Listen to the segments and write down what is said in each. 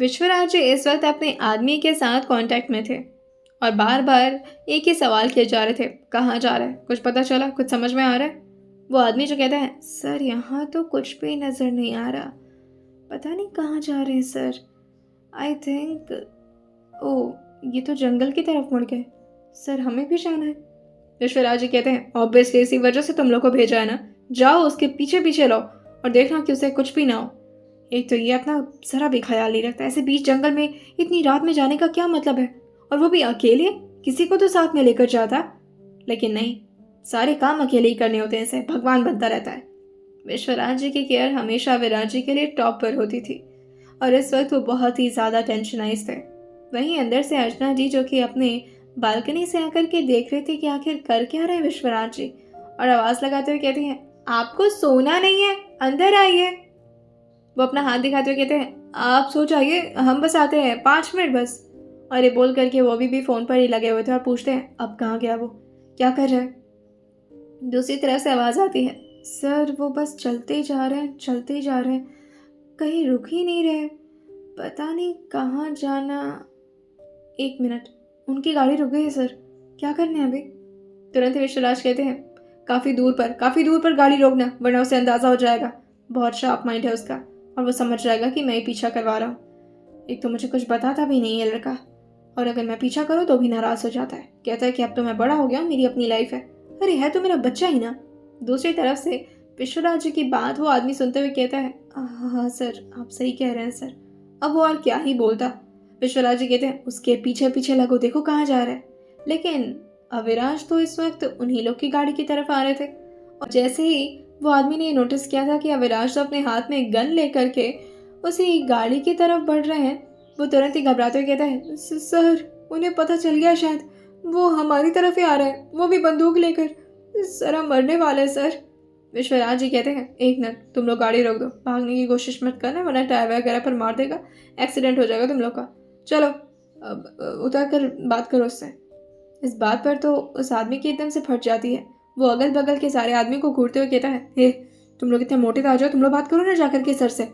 विश्वराज जी इस वक्त अपने आदमी के साथ कांटेक्ट में थे और बार बार एक ही सवाल किए जा रहे थे, कहाँ जा रहा है, कुछ पता चला, कुछ समझ में आ रहा है। वो आदमी जो कहता है, सर यहाँ तो कुछ भी नज़र नहीं आ रहा, पता नहीं कहाँ जा रहे हैं सर। आई थिंक ये तो जंगल की तरफ मुड़ गए सर, हमें भी जाना है। विश्वराज जी कहते हैं, ऑब्वियसली इसी वजह से तुम लोग को भेजा है ना, जाओ उसके पीछे पीछे लो और देखना कि उसे कुछ भी ना हो। एक तो ये अपना जरा भी ख्याल नहीं रखता, ऐसे बीच जंगल में इतनी रात में जाने का क्या मतलब है, और वो भी अकेले, किसी को तो साथ में लेकर जाता। लेकिन नहीं, सारे काम अकेले ही करने होते हैं, इसे भगवान बनता रहता है। विश्वराज जी की केयर हमेशा विराज जी के लिए टॉप पर होती थी और इस वक्त वो बहुत ही ज़्यादा टेंशनाइज थे। वहीं अंदर से अर्चना जी जो कि अपने बालकनी से आकर के देख रहे थे कि आखिर कर क्या रहे विश्वराज जी, और आवाज़ लगाते हुए कहती हैं, आपको सोना नहीं है, अंदर आइए। वो अपना हाथ दिखाते हुए कहते हैं, आप सो जाइए, हम बस आते हैं, 5 मिनट बस। और ये बोल करके वो भी फ़ोन पर ही लगे हुए थे और पूछते हैं, अब कहाँ गया वो, क्या कर रहा है। दूसरी तरफ से आवाज़ आती है, सर वो बस चलते ही जा रहे हैं, चलते ही जा रहे हैं, कहीं रुक ही नहीं रहे, पता नहीं कहाँ जाना। 1 मिनट, उनकी गाड़ी रुक गई है सर, क्या करने हैं अभी। तुरंत विश्वराज कहते हैं, काफ़ी दूर पर गाड़ी रोकना, वरना उसे अंदाज़ा हो जाएगा, बहुत शार्प माइंड है उसका, और वो समझ जाएगा कि मैं ही पीछा करवा रहा हूँ। एक तो मुझे कुछ बताता भी नहीं है लड़का, और अगर मैं पीछा करूँ तो भी नाराज़ हो जाता है, कहता है कि अब तो मैं बड़ा हो गया हूँ, मेरी अपनी लाइफ है। अरे है तो मेरा बच्चा ही ना। दूसरी तरफ से विश्वराज जी की बात वो आदमी सुनते हुए कहता है, हाँ सर, आप सही कह रहे हैं सर। अब वो और क्या ही बोलता। विश्वराज जी कहते हैं, उसके पीछे पीछे लगो, देखो कहाँ जा रहा है। लेकिन अविराज तो इस वक्त उन्हीं लोग की गाड़ी की तरफ आ रहे थे, और जैसे ही वो आदमी ने नोटिस किया था कि अविराज तो अपने हाथ में गन लेकर के उसी गाड़ी की तरफ बढ़ रहे हैं, वो तुरंत ही घबराते हुए कहता है, सर उन्हें पता चल गया शायद, वो हमारी तरफ ही आ रहे हैं, वो भी बंदूक लेकर, सर हम मरने वाले हैं सर। विश्वराज जी कहते हैं, 1 मिनट, तुम लोग गाड़ी रोक दो, भागने की कोशिश मत करना वरना टायर वगैरह पर मार देगा, एक्सीडेंट हो जाएगा तुम लोग का। चलो अब उतर कर बात करो उससे। इस बात पर तो उस आदमी की एकदम से फट जाती है। वो अगल बगल के सारे आदमी को घूरते हुए कहता है, हे तुम लोग इतने मोटे तो आ जाओ, तुम लोग बात करो ना जाकर के सर से।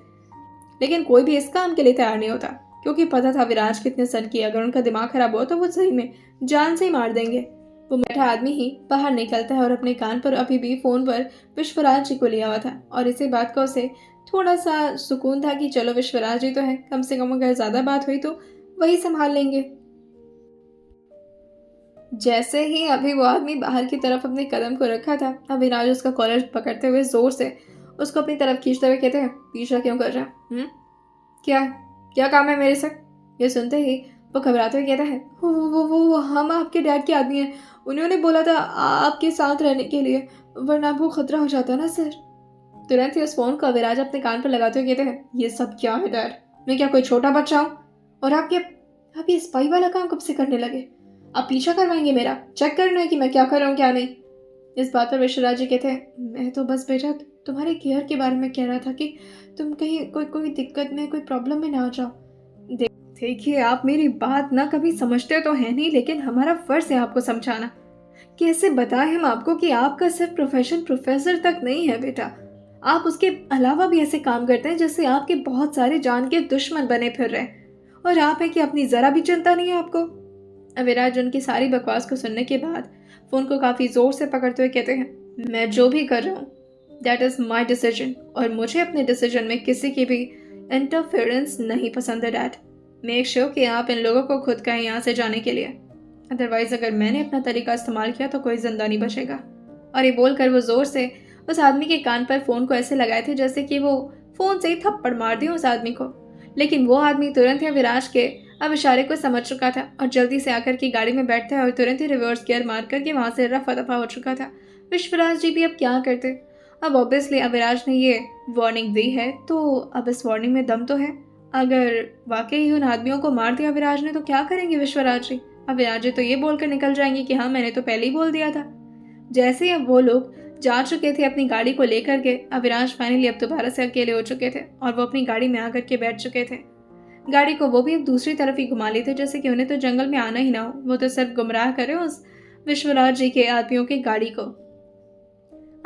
लेकिन कोई भी इस काम के लिए तैयार नहीं होता, क्योंकि पता था विराज कितने सन की, अगर उनका दिमाग खराब हो तो वो सही में जान से ही मार देंगे। वो बैठा आदमी ही बाहर निकलता है और अपने कान पर अभी भी फोन पर विश्वराज जी को लिया हुआ था, और इसी बात का उसे थोड़ा सा सुकून था कि चलो विश्वराज जी तो है, कम से कम अगर ज़्यादा बात हुई तो वही संभाल लेंगे। जैसे ही अभी वो आदमी बाहर की तरफ अपने कदम को रखा था, अविनाश उसका कॉलर पकड़ते हुए जोर से उसको अपनी तरफ खींचते हुए कहते हैं, पीछा क्यों कर रहा है, क्या है, क्या काम है मेरे साथ। ये सुनते ही वो घबराते हुए कहता है, वो हम आपके डैड के आदमी हैं, उन्होंने बोला था आपके साथ रहने के लिए, वरना आपको खतरा हो जाता है ना सर। तुरंत ही उस फोन को अविराज अपने कान पर लगाते हुए कहते हैं, ये सब क्या है डैड, मैं क्या कोई छोटा बच्चा हूँ, और आप ये स्पाई वाला काम कब से करने लगे, आप पीछा करवाएंगे मेरा, चेक करना है कि मैं क्या कर रहा हूँ क्या नहीं। इस बात पर विश्वराज जी कहते हैं, मैं तो बस बेटा तुम्हारे केयर के बारे में कह रहा था कि तुम कहीं कोई दिक्कत में, कोई प्रॉब्लम में ना आ जाओ। देखिए आप मेरी बात ना कभी समझते तो है नहीं, लेकिन हमारा फर्ज है आपको समझाना। कैसे बताएं हम आपको कि आपका सिर्फ प्रोफेशन प्रोफेसर तक नहीं है बेटा, आप उसके अलावा भी ऐसे काम करते हैं जैसे आपके बहुत सारे जान के दुश्मन बने फिर रहे हैं, और आप है कि अपनी ज़रा भी चिंता नहीं है आपको। अविराज उनकी सारी बकवास को सुनने के बाद फ़ोन को काफ़ी ज़ोर से पकड़ते हुए कहते हैं, मैं जो भी कर रहा हूँ दैट इज़ माई डिसीजन, और मुझे अपने डिसीजन में किसी की भी इंटरफेरेंस नहीं पसंद है डैड। मेक श्योर कि आप इन लोगों को खुद कहें यहाँ से जाने के लिए, अदरवाइज़ अगर मैंने अपना तरीका इस्तेमाल किया तो कोई जिंदा नहीं बचेगा। और ये बोलकर वो ज़ोर से उस आदमी के कान पर फ़ोन को ऐसे लगाए थे जैसे कि वो फ़ोन से ही थप्पड़ मार दिए उस आदमी को। लेकिन वो आदमी तुरंत ही अविराज के अब इशारे को समझ चुका था और जल्दी से आकर की गाड़ी में बैठता है और तुरंत ही रिवर्स गियर मार करके वहाँ से रफा दफा हो चुका था। विश्वराज जी भी अब क्या करते। अब ऑब्वियसली अविराज ने ये वार्निंग दी है तो अब इस वार्निंग में दम तो है। अगर वाकई उन आदमियों को मार दिया अविराज ने तो क्या करेंगे विश्वराज जी। अविराज जी तो ये बोलकर निकल जाएंगे कि हाँ मैंने तो पहले ही बोल दिया था। जैसे ही अब वो लोग जा चुके थे अपनी गाड़ी को लेकर के, अविराज फाइनली अब दोबारा से अकेले हो चुके थे और वो अपनी गाड़ी में आकर के बैठ चुके थे। गाड़ी को वो भी अब दूसरी तरफ ही घुमा ली थी जैसे कि उन्हें तो जंगल में आना ही ना हो, वो तो सिर्फ गुमराह करे उस विश्वराज जी के आदमियों की गाड़ी को।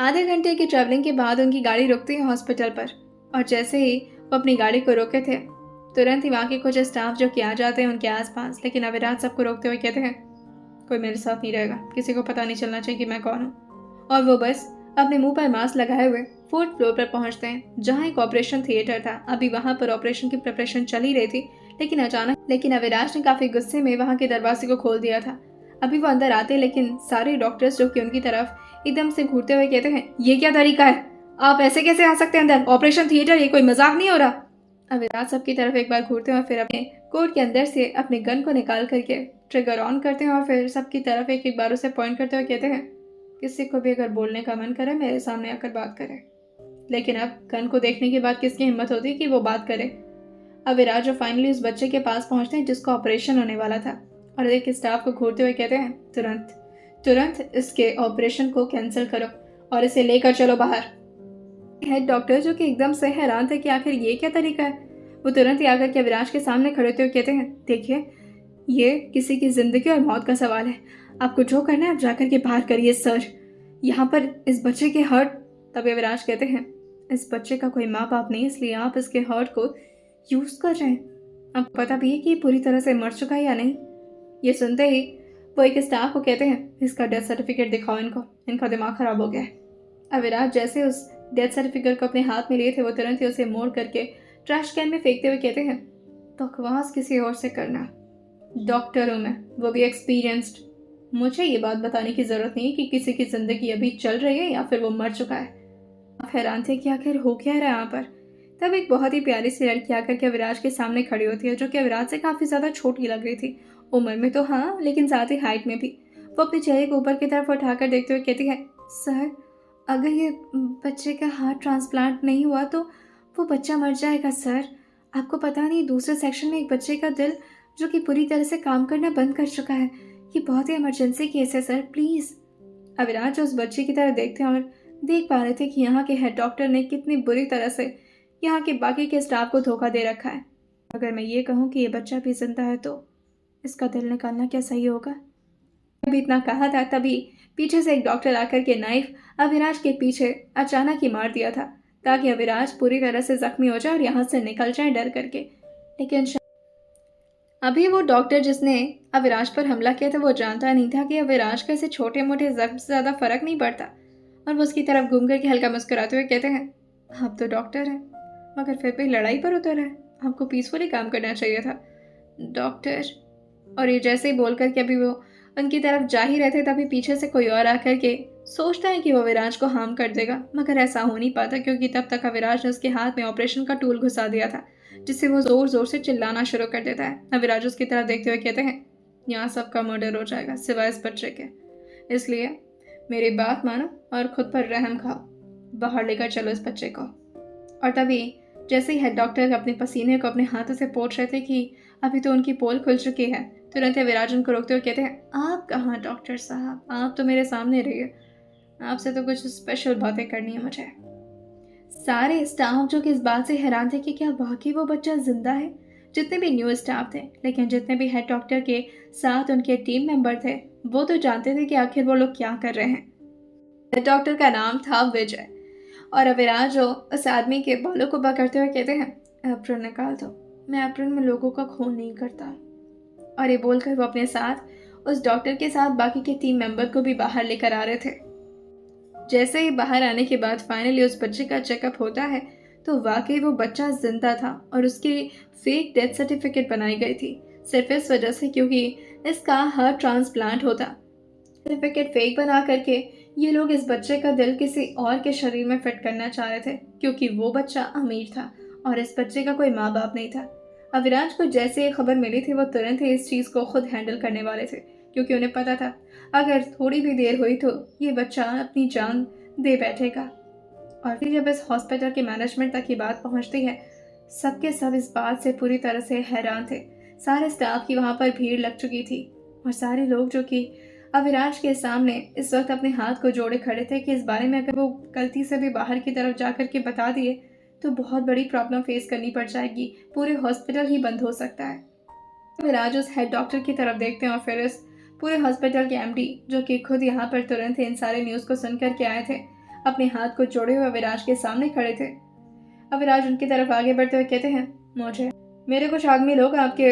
आधे घंटे की ट्रैवलिंग के बाद उनकी गाड़ी रुकती है हॉस्पिटल पर, और जैसे ही वो अपनी गाड़ी को रोके थे तुरंत ही वहाँ के कुछ स्टाफ जो कि आ जाते हैं उनके आसपास, लेकिन अविराज सबको रोकते हुए कहते हैं कोई मेरे साथ नहीं रहेगा, किसी को पता नहीं चलना चाहिए कि मैं कौन हूँ। और वो बस अपने मुंह पर मास्क लगाए हुए 4th फ्लोर पर पहुंचते हैं, जहाँ एक ऑपरेशन थिएटर था। अभी वहाँ पर ऑपरेशन की प्रिपरेशन चल ही रही थी, लेकिन अविनाश ने काफी गुस्से में वहाँ के दरवाजे को खोल दिया था। अभी वो अंदर आते, लेकिन सारे डॉक्टर्स जो कि उनकी तरफ एकदम से घूरते हुए कहते हैं ये क्या तरीका है, आप ऐसे कैसे आ सकते हैं अंदर, ऑपरेशन थिएटर, ये कोई मजाक नहीं हो रहा। अविनाश सबकी तरफ एक बार घूरते हैं और फिर अपने कोट के अंदर से अपने गन को निकाल करके ट्रिगर ऑन करते हैं और फिर सबकी तरफ एक एक बार उसे पॉइंट करते हुए कहते हैं किसी को भी अगर बोलने का मन करे मेरे सामने आकर बात करे। लेकिन अब गन को देखने के बाद किसकी हिम्मत होती कि वो बात करे। अविराज जो फाइनली उस बच्चे के पास पहुंचते हैं जिसको ऑपरेशन होने वाला था, और एक स्टाफ को घूरते हुए कहते हैं तुरंत इसके ऑपरेशन को कैंसिल करो और इसे लेकर चलो बाहर। हेड डॉक्टर जो कि एकदम से हैरान थे कि आखिर ये क्या तरीका है, वो तुरंत ही आकर के अविनाश के सामने खड़े होते हुए कहते हैं देखिए ये किसी की जिंदगी और मौत का सवाल है, आपको जो करना है आप जाकर के बाहर करिए सर, यहाँ पर इस बच्चे के हर्ट। तभी अविनाश कहते हैं इस बच्चे का कोई माँ बाप नहीं, इसलिए आप इसके हर्ट को यूज कर रहे हैं, आपको पता भी है कि पूरी तरह से मर चुका है या नहीं। ये सुनते ही वो एक स्टाफ को कहते हैं इसका डेथ सर्टिफिकेट दिखाओ, इनका दिमाग खराब हो गया है। अविनाश जैसे उस डेथ सर्टिफिकेट को अपने हाथ में लिए थे, वो तुरंत ही उसे मोड़ करके ट्रैश कैन में फेंकते हुए कहते हैं बकवास किसी और से करना, डॉक्टर हूँ मैं, वो भी एक्सपीरियंस्ड, मुझे ये बात बताने की जरूरत नहीं कि किसी की जिंदगी अभी चल रही है या फिर वो मर चुका है। आप हैरान थे कि आखिर हो क्या रहा है यहाँ पर। तब एक बहुत ही प्यारी सी लड़की आकर के अविराज के सामने खड़ी होती है, जो कि अविराज से काफी ज्यादा छोटी लग रही थी, उम्र में तो हाँ लेकिन साथ ही हाइट में भी। वो अपने चेहरे को ऊपर की तरफ उठाकर देखते हुए कहती है सर अगर ये बच्चे का हार्ट ट्रांसप्लांट नहीं हुआ तो वो बच्चा मर जाएगा सर, आपको पता नहीं दूसरे सेक्शन में एक बच्चे का दिल जो कि पूरी तरह से काम करना बंद कर चुका है, ये बहुत ही इमरजेंसी केस है सर प्लीज। अविराज उस बच्चे की तरफ देखते हैं और देख पा रहे थे कि यहाँ के हेड डॉक्टर ने कितनी बुरी तरह से यहाँ के बाकी के स्टाफ को धोखा दे रखा है। अगर मैं ये कहूँ कि ये बच्चा भी जिंदा है तो इसका दिल निकालना क्या सही होगा। अभी इतना कहा था तभी पीछे से एक डॉक्टर आकर के नाइफ अविनाश के पीछे अचानक ही मार दिया था, ताकि अविनाश पूरी तरह से जख्मी हो जाए और यहाँ से निकल जाए डर करके। लेकिन अभी वो डॉक्टर जिसने अविनाश पर हमला किया था वो जानता नहीं था कि अविनाश का ऐसे छोटे मोटे जख्म से ज़्यादा फर्क नहीं पड़ता, और वो उसकी तरफ घूम करके हल्का मुस्कुराते हुए कहते हैं आप तो डॉक्टर हैं मगर फिर भी लड़ाई पर उतर है, आपको पीसफुली काम करना चाहिए था डॉक्टर। और ये जैसे ही बोल करके अभी वो उनकी तरफ जा ही रहे थे तभी पीछे से कोई और आकर के सोचता है कि वो अविनाश को हार्म कर देगा, मगर ऐसा हो नहीं पाता क्योंकि तब तक अविनाश ने उसके हाथ में ऑपरेशन का टूल घुसा दिया था, जिससे वो जोर जोर से चिल्लाना शुरू कर देता है। अविनाश उसकी तरफ देखते हुए कहते हैं यहाँ सबका मर्डर हो जाएगा सिवाय इस बच्चे के, इसलिए मेरी बात मानो और खुद पर रहम खाओ, बाहर लेकर चलो इस बच्चे को। और तभी जैसे ही हेड डॉक्टर अपने पसीने को अपने हाथों से पोंछ रहे थे कि अभी तो उनकी पोल खुल चुकी है, तुरंत अविनाश उनको रोकते हुए कहते हैं आप कहाँ डॉक्टर साहब, आप तो मेरे सामने रहिए, आपसे तो कुछ स्पेशल बातें करनी है मुझे। सारे स्टाफ जो कि इस बात से हैरान थे कि क्या वाकई वो बच्चा जिंदा है, जितने भी न्यू स्टाफ थे, लेकिन जितने भी हेड डॉक्टर के साथ उनके टीम मेंबर थे वो तो जानते थे कि आखिर वो लोग क्या कर रहे हैं। हेड डॉक्टर का नाम था विजय, और अविनाश जो उस आदमी के बालों को पकड़ते हुए कहते हैं एप्रन निकाल दो, मैं एप्रन में लोगों का खून नहीं करता। और ये बोलकर वो अपने साथ उस डॉक्टर के साथ बाकी के टीम मेंबर को भी बाहर लेकर आ रहे थे। जैसे ही बाहर आने के बाद फाइनली उस बच्चे का चेकअप होता है तो वाकई वो बच्चा जिंदा था, और उसकी फेक डेथ सर्टिफिकेट बनाई गई थी सिर्फ इस वजह से क्योंकि इसका हार्ट ट्रांसप्लांट होता। सर्टिफिकेट फेक बना करके ये लोग इस बच्चे का दिल किसी और के शरीर में फिट करना चाह रहे थे, क्योंकि वो बच्चा अमीर था और इस बच्चे का कोई माँ बाप नहीं था। अविनाश को जैसे ये खबर मिली थी वो तुरंत ही इस चीज़ को खुद हैंडल करने वाले थे, क्योंकि उन्हें पता था अगर थोड़ी भी देर हुई तो ये बच्चा अपनी जान दे बैठेगा। और फिर जब इस हॉस्पिटल के मैनेजमेंट तक ये बात पहुंचती है, सबके सब इस बात से पूरी तरह से हैरान थे। सारे स्टाफ की वहाँ पर भीड़ लग चुकी थी, और सारे लोग जो कि अविनाश के सामने इस वक्त अपने हाथ को जोड़े खड़े थे कि इस बारे में अगर वो गलती से भी बाहर की तरफ जा कर के बता दिए तो बहुत बड़ी प्रॉब्लम फेस करनी पड़ जाएगी, पूरे हॉस्पिटल ही बंद हो सकता है। अविनाश उस हेड डॉक्टर की तरफ देखते हैं और फिर इस पूरे हॉस्पिटल के एमडी जो कि खुद यहाँ पर तुरंत इन सारे न्यूज़ को सुन करके आए थे, अपने हाथ को जोड़े हुए अविनाश के सामने खड़े थे। अविनाश उनकी तरफ आगे बढ़ते हुए कहते हैं मेरे कुछ आदमी लोग आपके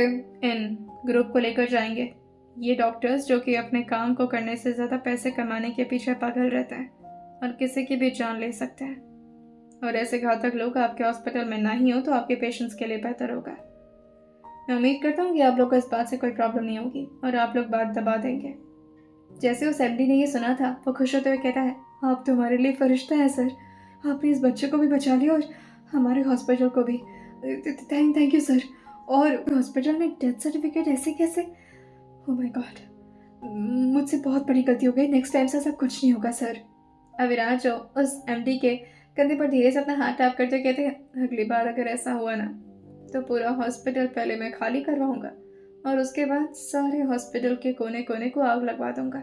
इन ग्रुप को लेकर जाएंगे। ये डॉक्टर्स जो कि अपने काम को करने से ज़्यादा पैसे कमाने के पीछे पागल रहते हैं और किसी की भी जान ले सकते हैं, और ऐसे घातक लोग आपके हॉस्पिटल में ना ही हो तो आपके पेशेंट्स के लिए बेहतर होगा। मैं उम्मीद करता हूँ कि आप लोग को इस बात से कोई प्रॉब्लम नहीं होगी और आप लोग बात दबा देंगे। जैसे उस एमडी ने ये सुना था, वो खुश होते हुए कहता है, आप तो हमारे लिए फरिश्ता है सर। आपने इस बच्चे को भी बचा लिया और हमारे हॉस्पिटल को भी। Thank you sir. और हॉस्पिटल में डेथ सर्टिफिकेट ऐसे कैसे? ओह माय गॉड, मुझसे बहुत बड़ी गलती हो गई। नेक्स्ट टाइम से सब कुछ नहीं होगा सर। अविराज जो उस एमडी के कंधे पर धीरे से अपना हाथ टैप करते कहते हैं, अगली बार अगर ऐसा हुआ ना तो पूरा हॉस्पिटल पहले मैं खाली करवाऊंगा और उसके बाद सारे हॉस्पिटल के कोने कोने को आग लगवा दूंगा।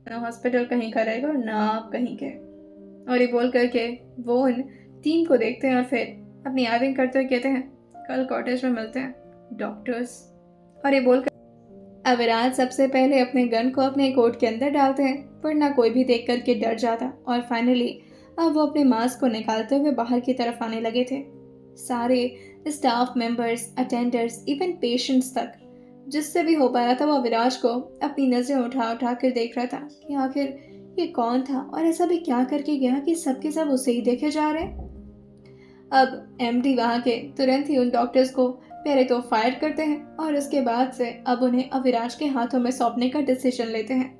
ना हॉस्पिटल कहीं का रहेगा और ना आप कहीं के। और ये बोल करके वो उन टीम को देखते हैं और फिर अपनी आयरिंग करते हुए कहते हैं, कल कॉटेज में मिलते हैं डॉक्टर्स। और ये बोलकर अविराज सबसे पहले अपने गन को अपने कोट के अंदर डालते हैं, पर ना कोई भी देख करके डर जाता। और फाइनली अब वो अपने मास्क को निकालते हुए बाहर की तरफ आने लगे थे। सारे staff members, attenders, even patients तक, जिससे भी हो पा रहा था वो अविराज को अपनी नज़रें उठा उठा कर देख रहा था कि आखिर ये कौन था और ऐसा भी क्या करके गया कि सबके सब उसे ही देखे जा रहे हैं। अब एमडी वहाँ के तुरंत ही उन डॉक्टर्स को पहले तो फायर करते हैं और उसके बाद से अब उन्हें अविराज के हाथों में सौंपने का डिसीजन लेते हैं।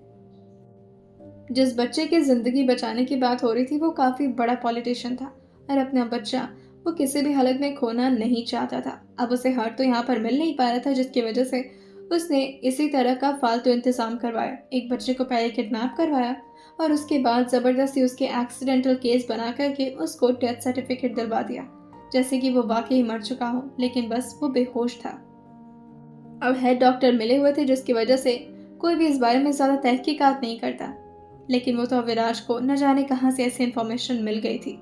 जिस बच्चे की जिंदगी बचाने की बात हो रही थी वो काफी बड़ा पॉलिटिशियन था और अपना बच्चा वो किसी भी हालत में खोना नहीं चाहता था। अब उसे हर्ट तो यहाँ पर मिल नहीं पा रहा था, जिसकी वजह से उसने इसी तरह का फालतू इंतजाम करवाया। एक बच्चे को पहले किडनैप करवाया और उसके बाद जबरदस्ती उसके एक्सीडेंटल केस बना करके उसको डेथ सर्टिफिकेट दिलवा दिया, जैसे कि वो वाकई मर चुका हो, लेकिन बस वो बेहोश था। अब हेड डॉक्टर मिले हुए थे, जिसकी वजह से कोई भी इस बारे में ज़्यादा तहकीकात नहीं करता, लेकिन वो तो अविराज को न जाने कहाँ से ऐसी इन्फॉर्मेशन मिल गई थी।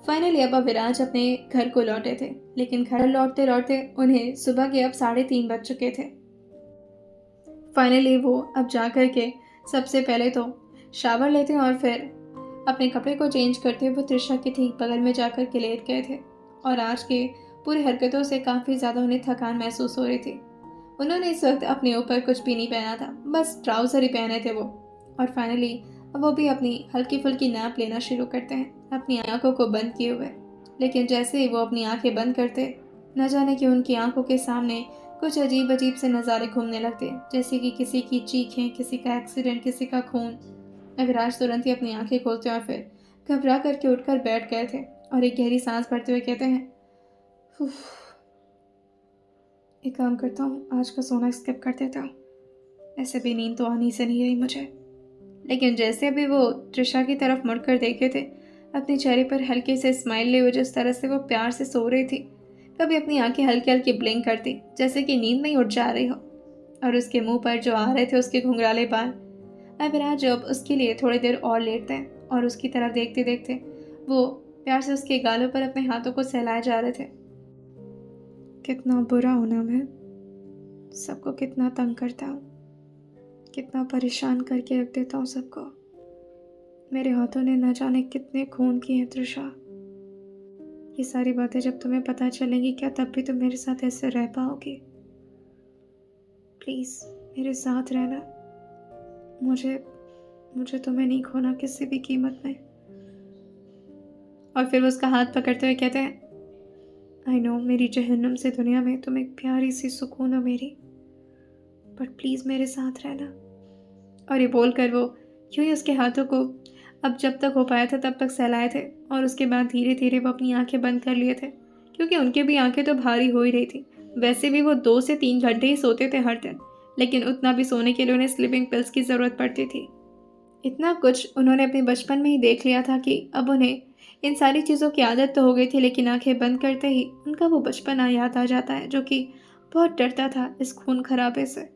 फाइनली अब अविराज अपने घर को लौटे थे, लेकिन घर लौटते लौटते उन्हें सुबह के अब 3:30 बज चुके थे। फाइनली वो अब जा कर के सबसे पहले तो शावर लेते हैं और फिर अपने कपड़े को चेंज करते हुए त्रिशा के ठीक बगल में जाकर के लेट गए थे। और आज की पूरी हरकतों से काफ़ी ज़्यादा उन्हें थकान महसूस हो रही थी। उन्होंने इस वक्त अपने ऊपर कुछ भी नहीं पहना था, बस ट्राउज़र ही पहने थे वो। और फाइनली अब वो भी अपनी हल्की फुल्की नैप लेना शुरू करते हैं अपनी आंखों को बंद किए हुए। लेकिन जैसे ही वो अपनी आंखें बंद करते, न जाने कि उनकी आंखों के सामने कुछ अजीब अजीब से नज़ारे घूमने लगते, जैसे कि किसी की चीखें, किसी का एक्सीडेंट, किसी का खून। अविराज तुरंत ही अपनी आंखें खोलते और फिर घबरा करके उठकर बैठ गए थे और एक गहरी सांस भरते हुए कहते हैं, "उफ, एक काम करता हूँ, आज का सोना स्किप कर देता हूँ। ऐसे भी नींद तो आनी से नहीं रही मुझे।" लेकिन जैसे अभी वो त्रिशा की तरफ मुड़कर देखे थे, अपने चेहरे पर हल्के से स्माइल लिए हुए जिस तरह से वो प्यार से सो रही थी, कभी अपनी आंखें हल्की हल्की ब्लिंक करती जैसे कि नींद में ही उठ जा रही हो। और उसके मुंह पर जो आ रहे थे उसके घुंघराले बाल। अविराज अब उसके लिए थोड़ी देर और लेटते हैं और उसकी तरफ देखते देखते वो प्यार से उसके गालों पर अपने हाथों को सहलाए जा रहे थे। कितना बुरा होना मैं, सबको कितना तंग करता हूँ, कितना परेशान करके रख देता हूँ सबको। मेरे हाथों ने न जाने कितने खून किए हैं त्रिशा। ये सारी बातें जब तुम्हें पता चलेंगी, क्या तब भी तुम मेरे साथ ऐसे रह पाओगी? प्लीज़ मेरे साथ रहना। मुझे तुम्हें नहीं खोना किसी भी कीमत में। और फिर वो उसका हाथ पकड़ते हुए कहते हैं, आई नो मेरी जहन्नुम से दुनिया में तुम एक प्यारी सी सुकून हो मेरी, बट प्लीज़ मेरे साथ रहना। और ये बोलकर वो यूँ ही उसके हाथों को अब जब तक हो पाया था तब तक सहलाए थे और उसके बाद धीरे धीरे वो अपनी आंखें बंद कर लिए थे, क्योंकि उनकी भी आंखें तो भारी हो ही रही थी। वैसे भी वो 2 से 3 घंटे ही सोते थे हर दिन, लेकिन उतना भी सोने के लिए उन्हें स्लीपिंग पिल्स की ज़रूरत पड़ती थी। इतना कुछ उन्होंने अपने बचपन में ही देख लिया था कि अब उन्हें इन सारी चीज़ों की आदत तो हो गई थी, लेकिन आंखें बंद करते ही उनका वो बचपना याद आ जाता है, जो कि बहुत डरता था इस खून खराबे से।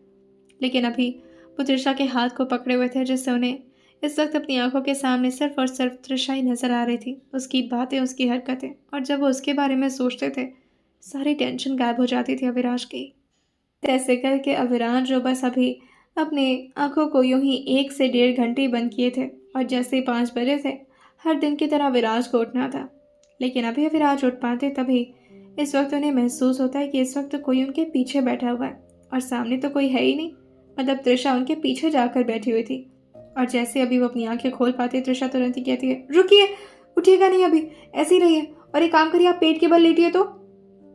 लेकिन अभी वो त्रिशा के हाथ को पकड़े हुए थे, जिससे उन्हें इस वक्त अपनी आंखों के सामने सिर्फ और सिर्फ त्रिशा ही नजर आ रही थी, उसकी बातें, उसकी हरकतें। और जब वो उसके बारे में सोचते थे, सारी टेंशन गायब हो जाती थी अविराज की। ऐसे करके अविराज जो बस अभी अपने आंखों को यूं ही 1 से 1.5 घंटे बंद किए थे और जैसे ही 5 बजे थे, हर दिन की तरह अविराज को उठना था। लेकिन अभी अविराज उठ पाते तभी इस वक्त उन्हें महसूस होता है कि इस वक्त कोई उनके पीछे बैठा हुआ है और सामने तो कोई है ही नहीं। मतलब तृषा उनके पीछे जाकर बैठी हुई थी। और जैसे अभी वो अपनी आंखें खोल पाती है, तृषा तुरंत ही कहती है, रुकिए, उठिएगा नहीं अभी, ऐसे ही रहिए, और एक काम करिए, आप पेट के बल लेटिए। तो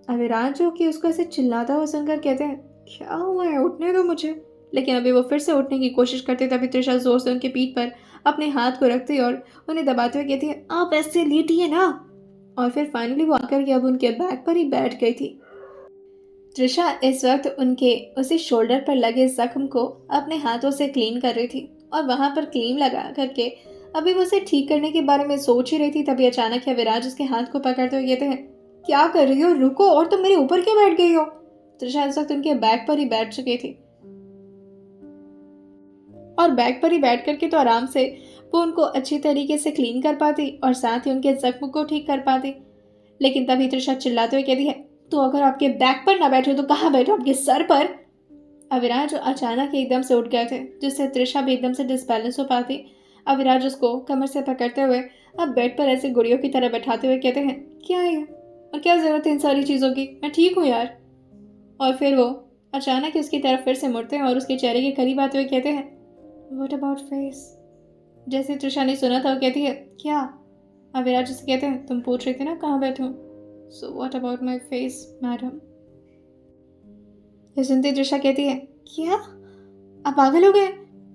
अविराज जो कि उसको ऐसे चिल्लाता हुआ सुनकर कहते हैं, क्या हुआ है, उठने दो मुझे। लेकिन अभी वो फिर से उठने की कोशिश करते, तभी तृषा जोर से उनके पीठ पर अपने हाथ को रखती और उन्हें दबाते हुए कहती है, आप ऐसे लेटिए ना। और फिर फाइनली वो आकर के अब उनके बैक पर ही बैठ गई थी। तृषा इस वक्त उनके उसी शोल्डर पर लगे जख्म को अपने हाथों से क्लीन कर रही थी और वहां पर क्रीम लगा करके अभी वो उसे ठीक करने के बारे में सोच ही रही थी। तभी अचानक विराज उसके हाथ को पकड़ते हुए कहते हैं, क्या कर रही हो, रुको, और तुम मेरे ऊपर क्यों बैठ गई हो। तृषा इस वक्त उनके बैक पर ही बैठ चुकी थी और बैक पर ही बैठ करके तो आराम से वो उनको अच्छी तरीके से क्लीन कर पाती और साथ ही उनके जख्म को ठीक कर पाती। लेकिन तभी तृषा चिल्लाते हुए कहती है, तो अगर आपके बैक पर ना बैठो तो कहाँ बैठो, आपके सर पर। अविराज अचानक एकदम से उठ गए थे, जिससे तृषा भी एकदम से डिसबैलेंस हो पाती। अविराज उसको कमर से पकड़ते हुए अब बेड पर ऐसे गुड़ियों की तरह बैठाते हुए कहते हैं, क्या है और क्या जरूरत है इन सारी चीज़ों की, मैं ठीक हूँ यार। और फिर वो अचानक उसकी तरफ फिर से मुड़ते हैं और उसके चेहरे के करीब आते हुए कहते हैं, व्हाट अबाउट फेस। जैसे तृषा ने सुना था वो कहती है, क्या। अविराज उसे कहते हैं, तुम पूछ रही थी ना कहाँ बैठूं, so what about my face madam. ये सुनते तृषा कहती है, क्या आप पागल हो गए,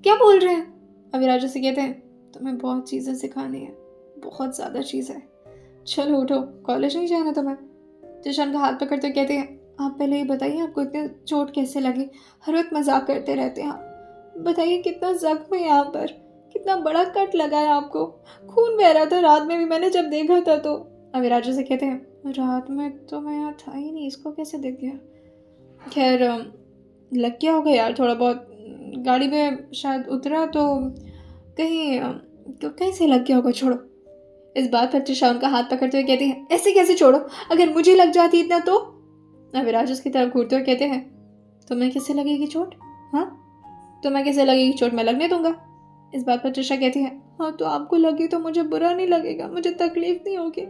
क्या बोल रहे हैं। अविराज उसे कहते हैं, तुम्हें बहुत चीज़ें सिखानी है, बहुत ज़्यादा चीज़ें, चलो उठो, कॉलेज नहीं जाना तुम्हें। तृषा का हाथ पकड़ते कहते हैं, आप पहले ये बताइए आपको इतनी चोट कैसे लगी, हर वक्त मजाक करते रहते हैं आप, बताइए कितना जख्म है यहाँ पर, कितना बड़ा कट लगा है आपको, खून बह रहा था रात में भी मैंने जब देखा था। तो अविराज से कहते हैं, रात में तो मैं यहाँ था ही नहीं, इसको कैसे दिख गया। खैर लग गया होगा यार थोड़ा बहुत, गाड़ी में शायद उतरा तो कहीं कहीं से लग गया होगा, छोड़ो। इस बात पर तृषा उनका हाथ पकड़ते हुए कहती है, ऐसे कैसे छोड़ो, अगर मुझे लग जाती इतना तो। अविराज उसकी तरफ घूरते हुए कहते हैं, तुम्हें किससे लगेगी चोट, हाँ, तुम्हें कैसे लगेगी चोट, मैं लगने दूंगा। इस बात पर तृषा कहती है, हाँ तो आपको लगी तो मुझे बुरा नहीं लगेगा, मुझे तकलीफ नहीं होगी,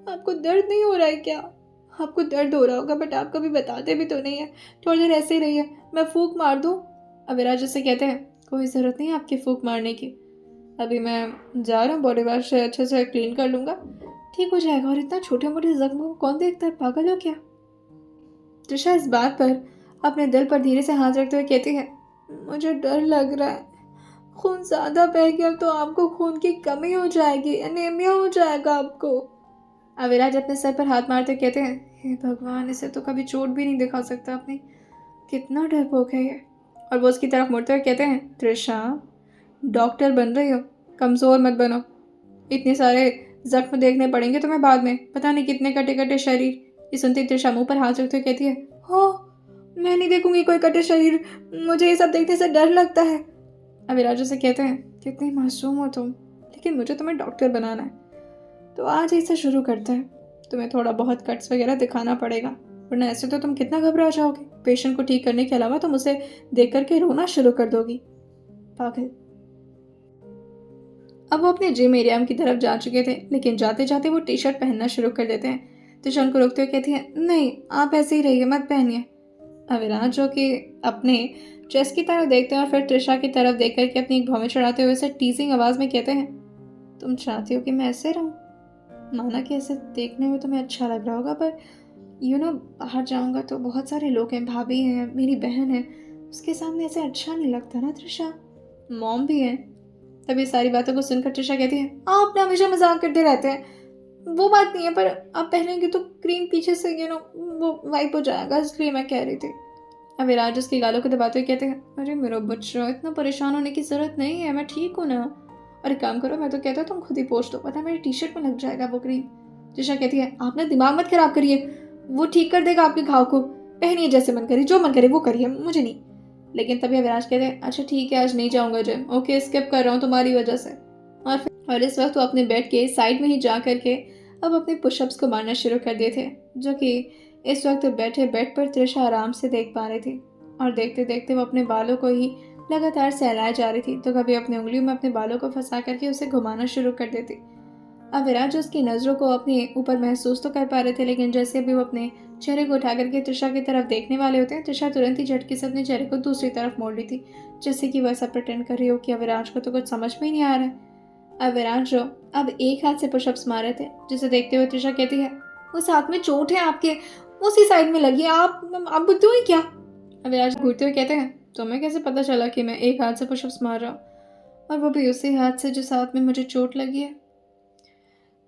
आपको दर्द नहीं हो रहा है क्या। आपको दर्द हो रहा होगा बट आप कभी बताते भी तो नहीं है, थोड़ी देर ऐसे ही रहिए, मैं फूंक मार दूँ। अविराज उससे कहते हैं, कोई ज़रूरत नहीं है आपकी फूंक मारने की, अभी मैं जा रहा हूँ, बॉडी वॉश से अच्छे से क्लीन कर लूँगा, ठीक हो जाएगा, और इतना छोटे मोटे जख्म को कौन देखता है, पागल हो क्या। तृषा इस बात पर अपने दिल पर धीरे से हाथ रखते हुए कहती है, मुझे डर लग रहा है, खून ज़्यादा बह गया तो आपको खून की कमी हो जाएगी, एनीमिया हो जाएगा आपको। अविराज अपने सर पर हाथ मारते कहते हैं, हे भगवान, इसे तो कभी चोट भी नहीं दिखा सकता अपनी, कितना डरपोक है ये। और वो उसकी तरफ मुड़ते हुए कहते हैं, तृषा डॉक्टर बन रही हो, कमज़ोर मत बनो, इतने सारे जख्म देखने पड़ेंगे तुम्हें बाद में, पता नहीं कितने कटे कटे शरीर। ये सुनती तृषा मुंह पर हाथ रखते हुए कहती है, हो मैं नहीं देखूंगी कोई कटे शरीर, मुझे ये सब देखने से डर लगता है। अविराज से कहते हैं, कितनी मासूम हो तुम, लेकिन मुझे तुम्हें डॉक्टर बनाना है, तो आज ऐसा शुरू करते हैं, तुम्हें थोड़ा बहुत कट्स वगैरह दिखाना पड़ेगा, वरना ऐसे तो तुम कितना घबरा जाओगे, पेशेंट को ठीक करने के अलावा तुम उसे देख करके रोना शुरू कर दोगी, पागल। अब वो अपने जिम एरिया की तरफ जा चुके थे, लेकिन जाते जाते वो टी शर्ट पहनना शुरू कर देते हैं। तृषा उनको रोकते हुए कहती है, नहीं आप ऐसे ही रहिए, मत पहनिए। अविराज जो कि अपने चेस्ट की तरफ देखते हैं और फिर तृषा की तरफ देख करके अपनी भौवें चढ़ाते हुए उसे टीजिंग आवाज़ में कहते हैं, तुम चाहती हो कि मैं ऐसे रहूं, माना कि ऐसे देखने में तुम्हें अच्छा लग रहा होगा, पर बाहर जाऊंगा तो बहुत सारे लोग हैं, भाभी हैं, मेरी बहन है, उसके सामने ऐसे अच्छा नहीं लगता ना तृषा, मॉम भी है। तभी सारी बातों को सुनकर तृषा कहती है, आप ना हमेशा मजाक करते रहते हैं, वो बात नहीं है, पर आप पहनेंगे तो क्रीम पीछे से वो वाइप हो जाएगा, इसलिए मैं कह रही थी। अविराज उसकी गालों को दबाते हुए कहते हैं, अरे मेरा बच्चा, इतना परेशान होने की जरूरत नहीं है, मैं ठीक हूँ ना। अरे काम करो, मैं तो कहता हूँ तुम खुद ही पोंछ दो, पता मेरी टी शर्ट में लग जाएगा वो क्रीम। तृषा कहती है, आप ना दिमाग मत खराब करिए, वो ठीक कर देगा आपके घाव को, पहनिए जैसे मन करे, जो मन करे वो करिए, मुझे नहीं। लेकिन तभी अविनाश कहते हैं, अच्छा ठीक है आज नहीं जाऊंगा जिम, ओके स्किप कर रहा हूँ तुम्हारी वजह से। और इस वक्त वो अपने बेड के साइड में ही जा करके अब अपने पुशअप्स को मारना शुरू कर दिए थे, जो कि इस वक्त बैठे बेड पर तृषा आराम से देख पा रही थी। और देखते देखते वो अपने बालों को ही लगातार सहलाए जा रही थी, तो कभी अपनी उंगलियों में अपने बालों को फंसा करके उसे घुमाना शुरू कर देती। अब विराज उसकी नज़रों को अपने ऊपर महसूस तो कर पा रहे थे, लेकिन जैसे भी वो अपने चेहरे को उठा करके त्रिशा की तरफ देखने वाले होते हैं, त्रिशा तुरंत ही झटके से अपने चेहरे को दूसरी तरफ मोड़ ली थी, जैसे कि वैसा प्रिटेंड कर रही हो कि अब विराज को तो कुछ समझ में ही नहीं आ रहा है। अब विराज जो अब एक हाथ से पुशअप्स मार रहे थे, जिसे देखते हुए त्रिशा कहती है, उस हाथ में चोट है आपके, उसी साइड में लगी है, आप बुद्धू हैं क्या? अब विराज घूरते हुए कहते हैं, तुम्हें कैसे पता चला कि मैं एक हाथ से पुशअप्स मार रहा हूँ, और वो भी उसी हाथ से जिस हाथ में मुझे चोट लगी है?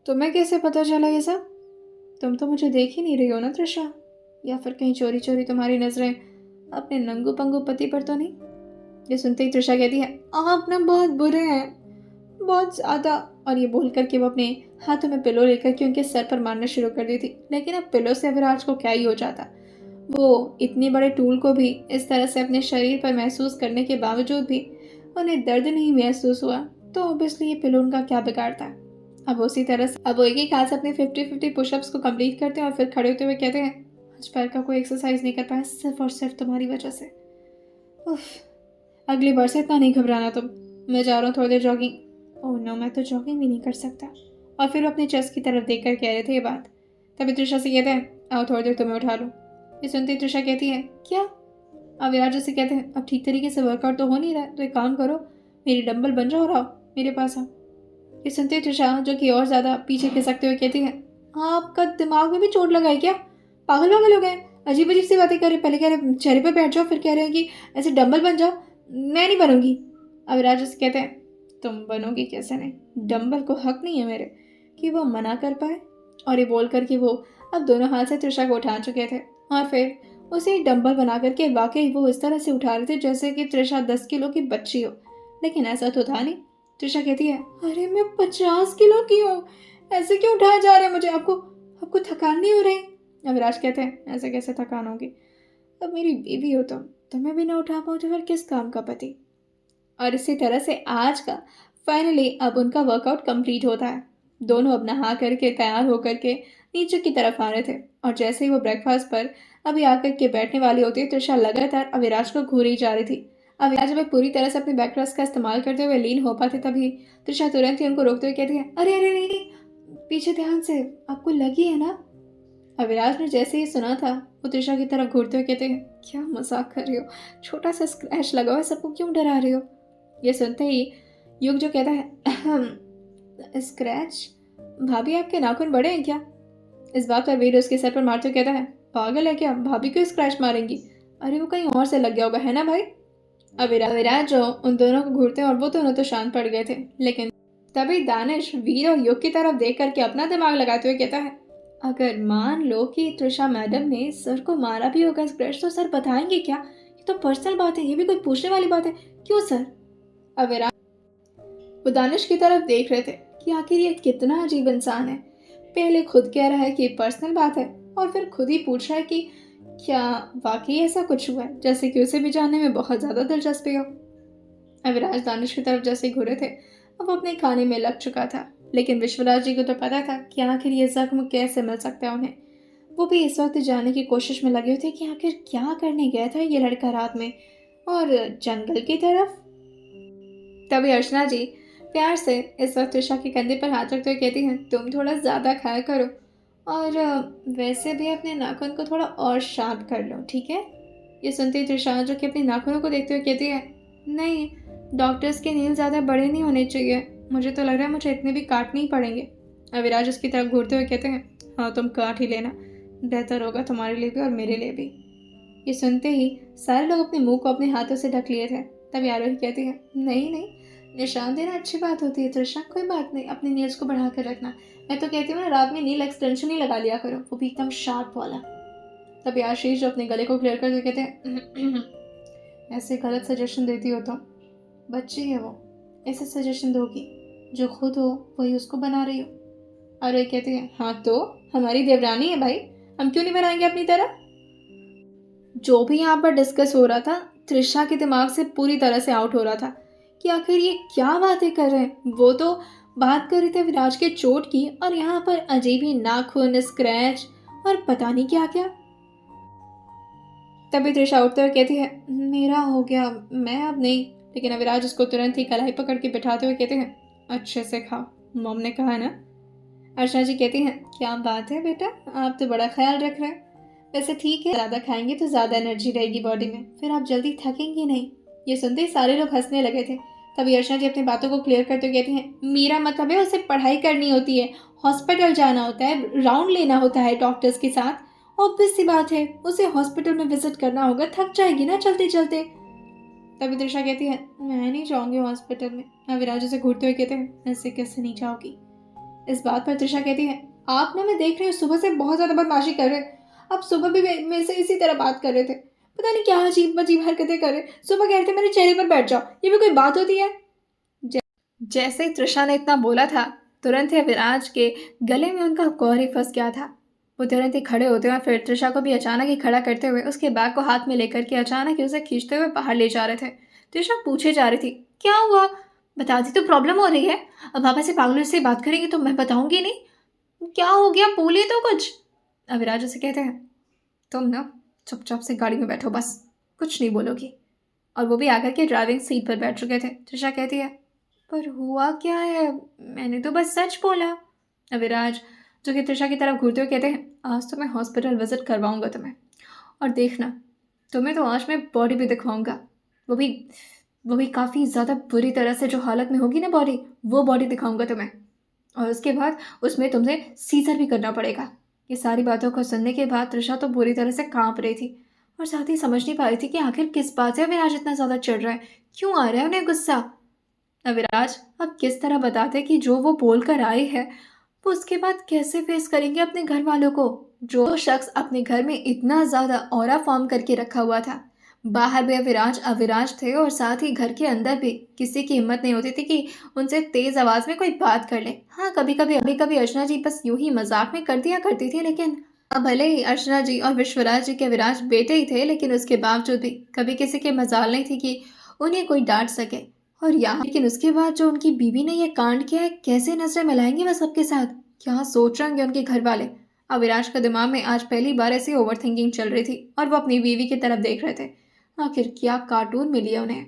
तुम्हें कैसे पता चला ये सब? तुम तो मुझे देख ही नहीं रही हो ना त्रिशा, या फिर कहीं चोरी चोरी तुम्हारी नजरें अपने नंगू पंगू पति पर तो नहीं? ये सुनते ही त्रिशा कहती है, आप ना बहुत बुरे हैं, बहुत ज़्यादा। और ये बोल कर के वो अपने हाथों में पिलो लेकर के उनके सर पर मारना शुरू कर दी थी, लेकिन अब पिलो से अविराज को क्या ही हो जाता। वो इतने बड़े टूल को भी इस तरह से अपने शरीर पर महसूस करने के बावजूद भी उन्हें दर्द नहीं महसूस हुआ, तो ऑब्वियसली ये पिलो उनका क्या बिगाड़ता है। अब उसी तरह से अब वो एक हाथ से अपने 50-50 पुशअप्स को कंप्लीट करते हैं और फिर खड़े होते हुए कहते हैं, आज पैर का कोई एक्सरसाइज नहीं कर पाया सिर्फ और सिर्फ तुम्हारी वजह से। उफ, अगली बार से इतना नहीं घबराना तुम, मैं जा रहा हूँ थोड़ी देर जॉगिंग। ओह नो, मैं तो जॉगिंग भी नहीं कर सकता। और फिर वो अपने चेस्ट की तरफ देख कर कह रहे थे ये बात। तभी त्रिशा से कहते हैं, आओ थोड़ी देर तुम्हें उठा लूँ। ये सुनते त्रिशा कहती है, क्या? अब विराज से कहते हैं, अब ठीक तरीके से वर्कआउट तो हो नहीं रहा, तो एक काम करो, मेरी डंबल बन जाओ और आओ मेरे पास आओ। ये सुनते त्रिशा जो कि और ज़्यादा पीछे खिसकते हुए कहती है, आपका दिमाग में भी चोट लगाई क्या? पागल वागल हो गए, अजीब अजीब सी बातें कर रहे, पहले कह रहे चेहरे पर बैठ जाओ, फिर कह रहे हैं कि ऐसे डंबल बन जाओ। मैं नहीं बनूंगी। अब विराज उससे कहते हैं, तुम बनोगी कैसे नहीं, डंबल को हक नहीं है मेरे कि वो मना कर पाए। और ये बोल कर कि वो अब दोनों हाथ से त्रिशा को उठा चुके थे और फिर उसे डंबल बना करके वाकई वो इस तरह से उठा रहे थे जैसे कि त्रिशा 10 किलो की बच्ची हो, लेकिन ऐसा तो था नहीं। त्रिशा कहती है, अरे मैं 50 किलो की हूँ, ऐसे क्यों उठाया जा रहा है मुझे? आपको आपको थकान नहीं हो रही? अविराज कहते हैं, ऐसे कैसे थकान होगी, अब मेरी बीवी हो तुम, तुम्हें भी ना उठा पाओ तो फिर किस काम का पति। और इसी तरह से आज का फाइनली अब उनका वर्कआउट कंप्लीट होता है। दोनों अब नहा करके तैयार होकर के नीचे की तरफ आ रहे थे, और जैसे ही वो ब्रेकफास्ट पर अभी आकर के बैठने वाली होती है, त्रिशा लगातार अविराज को घूरी ही जा रही थी। अविराज जब पूरी तरह से अपने बैकरेस्ट का इस्तेमाल करते हुए लीन हो पाते, तभी त्रिशा तुरंत ही उनको रोकते हुए कहती है, अरे अरे नहीं नहीं, पीछे ध्यान से, आपको लगी है ना? अविराज ने जैसे ही सुना था, वो त्रिशा की तरफ घूरते हुए कहते हैं, क्या मजाक कर रही हो, छोटा सा स्क्रैच लगा हुआ है, सबको क्यों डरा रही हो? ये सुनते ही युग जो कहता है, स्क्रैच? भाभी आपके नाखून बड़े हैं क्या? इस बात पर वीर उसके सर पर मारते हुए कहता है, पागल है क्या, भाभी क्यों स्क्रैच मारेंगी? अरे वो कहीं और से लग गया होगा, है ना भाई? अविराज जो उन दोनों को घूरते हैं और वो दोनों तो शांत पड़ गए थे, लेकिन तभी दानिश वीर और युग की तरफ देख करके अपना दिमाग लगाते हुए कहता है, अगर मान लो कि त्रिशा मैडम ने सर को मारा भी होगा स्क्रैच, तो सर बताएंगे क्या? ये तो पर्सनल बात है, ये भी कोई पूछने वाली बात है क्यों सर? अविराज वो दानिश की तरफ देख रहे थे कि आखिर ये कितना अजीब इंसान है, पहले खुद कह रहा है कि पर्सनल बात है और फिर खुद ही पूछ रहा है कि क्या वाकई ऐसा कुछ हुआ है, जैसे कि उसे भी जानने में बहुत ज़्यादा दिलचस्पी हो। अविराज दानिश की तरफ जैसे घूरे थे, अब अपने खाने में लग चुका था, लेकिन विश्वराज जी को तो पता था कि आखिर ये जख्म कैसे मिल सकता है उन्हें। वो भी इस वक्त जानने की कोशिश में लगे हुए थे कि आखिर क्या करने गया था ये लड़का रात में और जंगल की तरफ। तभी अर्चना जी प्यार से इस वक्त त्रिशा के कंधे पर हाथ रखते हुए कहती हैं, तुम थोड़ा ज़्यादा खाया करो और वैसे भी अपने नाखून को थोड़ा और शार्प कर लो, ठीक है? ये सुनती ही त्रिशा जो कि अपने नाखूनों को देखते हुए कहती है, नहीं, डॉक्टर्स के नील ज़्यादा बड़े नहीं होने चाहिए, मुझे तो लग रहा है मुझे इतने भी काटने ही पड़ेंगे। अविराज उसकी तरफ घूरते हुए कहते हैं, हाँ तुम काट ही लेना, बेहतर होगा तुम्हारे लिए भी और मेरे लिए भी। ये सुनते ही सारे लोग अपने मुंह को अपने हाथों से ढक लिए थे। तभी आरोही कहती है, नहीं नहीं, निशान देना अच्छी बात होती है त्रिशा, कोई बात नहीं, अपने नील्स को बढ़ा कर रखना। मैं तो कहती हूँ ना, रात में नील एक्सटेंशन ही लगा लिया करो, वो भी एकदम शार्प वाला। तभी आशीष जो अपने गले को क्लियर करते कहते हैं, ऐसे गलत सजेशन देती हो तुम, बच्ची है वो, ऐसे सजेशन दोगी, जो खुद हो वही उसको बना रही हो। आरोही कहती है, हाँ तो हमारी देवरानी है भाई, हम क्यों नहीं बनाएंगे अपनी तरह? जो भी यहाँ पर डिस्कस हो रहा था, त्रिशा के दिमाग से पूरी तरह से आउट हो रहा था कि आखिर ये क्या बातें कर रहे हैं। वो तो बात कर रहे थे विराज के चोट की, और यहाँ पर अजीब ही नाखून, स्क्रैच और पता नहीं क्या क्या। तभी त्रिशा उठते हुए कहती है, मेरा हो गया, मैं अब नहीं। लेकिन विराज उसको तुरंत ही कलाई पकड़ के बिठाते हुए कहते हैं, अच्छे से खाओ, मॉम ने कहा है ना। अर्चना जी कहती हैं, क्या बात है बेटा, आप तो बड़ा ख्याल रख रहे हैं। वैसे ठीक है, ज़्यादा खाएंगे तो ज़्यादा एनर्जी रहेगी बॉडी में, फिर आप जल्दी थकेंगे नहीं। ये सुनते ही सारे लोग हंसने लगे थे। तभी अर्चना जी अपनी बातों को क्लियर करते हुए कहती हैं, मेरा मतलब है उसे पढ़ाई करनी होती है, हॉस्पिटल जाना होता है, राउंड लेना होता है डॉक्टर्स के साथ। ऑब्वियस सी बात है, उसे हॉस्पिटल में विजिट करना होगा, थक जाएगी ना चलते चलते। तभी त्रिशा कहती है, मैं नहीं जाऊंगी हॉस्पिटल में। अविराज उसे घूरते हुए कहते हैं, ऐसे कैसे नहीं जाओगी। इस बात पर त्रिशा कहती है, आप ना, मैं देख रही हूँ सुबह से बहुत ज़्यादा बदमाशी कर रहे हैं। आप सुबह भी मेरे से इसी तरह बात कर रहे थे, पता नहीं क्या अजीब अजीब हरकतें कर रहे। सुबह कह रहे थे मेरे चेहरे पर बैठ जाओ, ये भी कोई बात होती है। जैसे ही त्रिशा ने इतना बोला था, तुरंत ही विराज के गले में उनका कौर ही फंस गया था। वो तुरंत ही खड़े होते हुए फिर त्रिशा को भी अचानक ही खड़ा करते हुए उसके बैग को हाथ में लेकर के अचानक ही उसे खींचते हुए बाहर ले जा रहे थे। त्रिशा पूछे जा रही थी, क्या हुआ, बता दी तो प्रॉब्लम हो रही है। अब पापा से पागलों से बात करेंगी तो मैं बताऊंगी नहीं। क्या हो गया, बोलिए तो कुछ। अविराज उसे कहते हैं, तुम ना चुपचाप से गाड़ी में बैठो, बस कुछ नहीं बोलोगी। और वो भी आकर के ड्राइविंग सीट पर बैठ चुके थे। त्रिशा कहती है, पर हुआ क्या है, मैंने तो बस सच बोला। अविराज जो कि त्रिशा की तरफ घूरते हुए कहते हैं, आज तो मैं हॉस्पिटल विजिट करवाऊंगा तुम्हें, और देखना, तुम्हें तो आज मैं बॉडी भी दिखवाऊंगा। वो भी वो भी काफ़ी ज़्यादा बुरी तरह से जो हालत में होगी ना बॉडी, वो बॉडी दिखाऊंगा तुम्हें। और उसके बाद उसमें तुमसे सीजर भी करना पड़ेगा। ये सारी बातों को सुनने के बाद त्रिशा तो बुरी तरह से कांप रही थी और साथ ही समझ नहीं पा रही थी कि आखिर किस बात से अविराज इतना ज़्यादा चिढ़ रहा है, क्यों आ रहा है उन्हें गुस्सा। अविराज अब किस तरह बताते कि जो वो बोल कर आई है वो उसके बाद कैसे फेस करेंगे अपने घर वालों को। जो शख्स अपने घर में इतना ज़्यादा ऑरा फॉर्म करके रखा हुआ था, बाहर भी अविराज अविराज थे और साथ ही घर के अंदर भी किसी की हिम्मत नहीं होती थी कि उनसे तेज़ आवाज़ में कोई बात कर ले। हाँ, कभी कभी अर्चना जी बस यूं ही मजाक में कर दिया करती थी, लेकिन अब भले ही अर्चना जी और विश्वराज जी के अविराज बेटे ही थे, लेकिन उसके बावजूद भी कभी किसी के मजाल नहीं थी कि उन्हें कोई डांट सके। और यहाँ लेकिन उसके बाद जो उनकी बीवी ने यह कांड किया है, कैसे नजरें मिलाएंगे वह सबके साथ, क्या सोच रहे होंगे उनके घर वाले। अविराज का दिमाग में आज पहली बार ऐसी ओवर थिंकिंग चल रही थी और वो अपनी बीवी की तरफ देख रहे थे। आखिर क्या कार्टून मिली है उन्हें।